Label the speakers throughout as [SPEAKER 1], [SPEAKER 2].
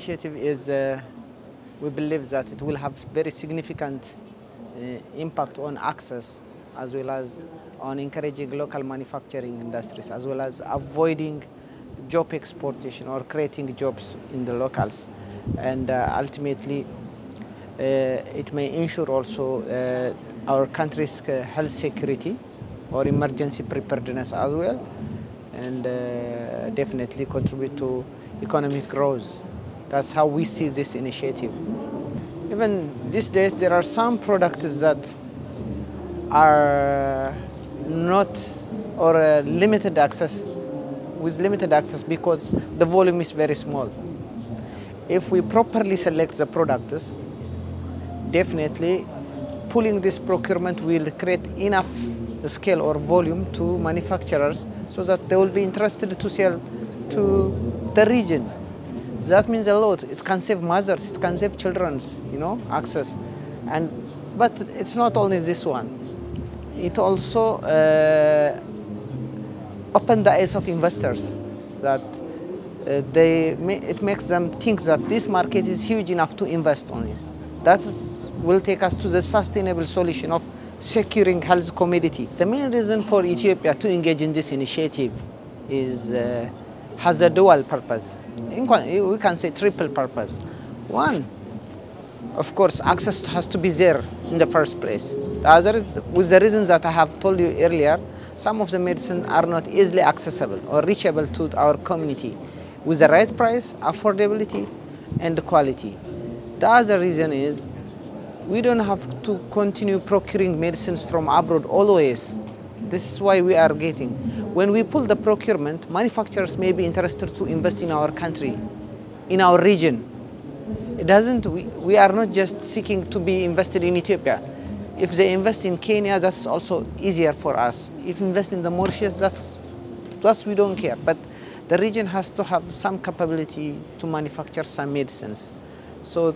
[SPEAKER 1] initiative is, we believe that it will have very significant impact on access, as well as on encouraging local manufacturing industries, as well as avoiding job exportation or creating jobs in the locals. And ultimately, it may ensure also our country's health security or emergency preparedness as well, and definitely contribute to economic growth. That's how we see this initiative. Even these days, there are some products that are not, or limited access, with limited access because the volume is very small. If we properly select the products, definitely pulling this procurement will create enough scale or volume to manufacturers so that they will be interested to sell to the region. That means a lot. It can save mothers, it can save children's, access. But it's not only this one. It also opened the eyes of investors that it makes them think that this market is huge enough to invest on this. That will take us to the sustainable solution of securing health commodity. The main reason for Ethiopia to engage in this initiative has a dual purpose. We can say triple purpose. One, of course, access has to be there in the first place. The other is, with the reasons that I have told you earlier, some of the medicines are not easily accessible or reachable to our community with the right price, affordability, and quality. The other reason is we don't have to continue procuring medicines from abroad always. This is why we are getting. When we pull the procurement, manufacturers may be interested to invest in our country, in our region. We are not just seeking to be invested in Ethiopia. If they invest in Kenya, that's also easier for us. If invest in the Mauritius, that's we don't care. But the region has to have some capability to manufacture some medicines. So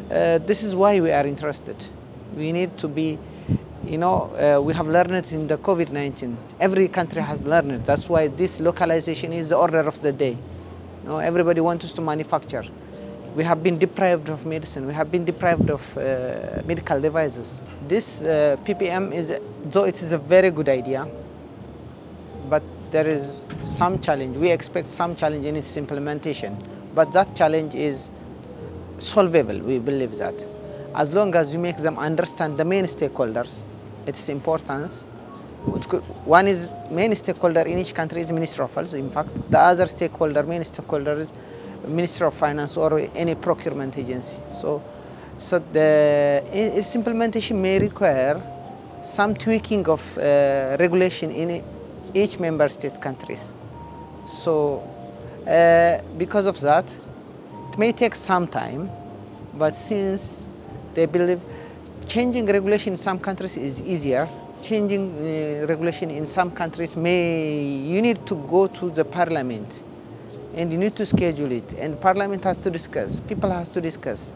[SPEAKER 1] this is why we are interested. We need to be, we have learned it in the COVID-19. Every country has learned it. That's why this localization is the order of the day. Everybody wants us to manufacture. We have been deprived of medicine. We have been deprived of medical devices. This PPM though it is a very good idea, but there is some challenge. We expect some challenge in its implementation, but that challenge is solvable. We believe that, as long as you make them understand the main stakeholders, its importance. One is main stakeholder in each country is Minister of Health. In fact, the other main stakeholder is Minister of Finance or any procurement agency. So its implementation may require some tweaking of regulation in each member state countries. So because of that, it may take some time, but since they believe changing regulation in some countries is easier, changing regulation in some countries you need to go to the parliament. And you need to schedule it, and Parliament has to discuss, people has to discuss.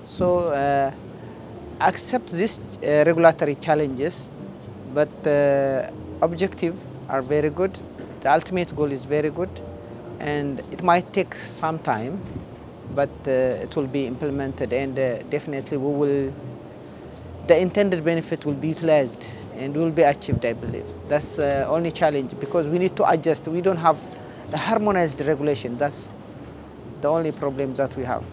[SPEAKER 1] So accept these regulatory challenges, but the objectives are very good, the ultimate goal is very good, and it might take some time, but it will be implemented, and definitely the intended benefit will be utilized and will be achieved, I believe. That's the only challenge, because we need to adjust. We don't have the harmonized regulation. That's the only problem that we have.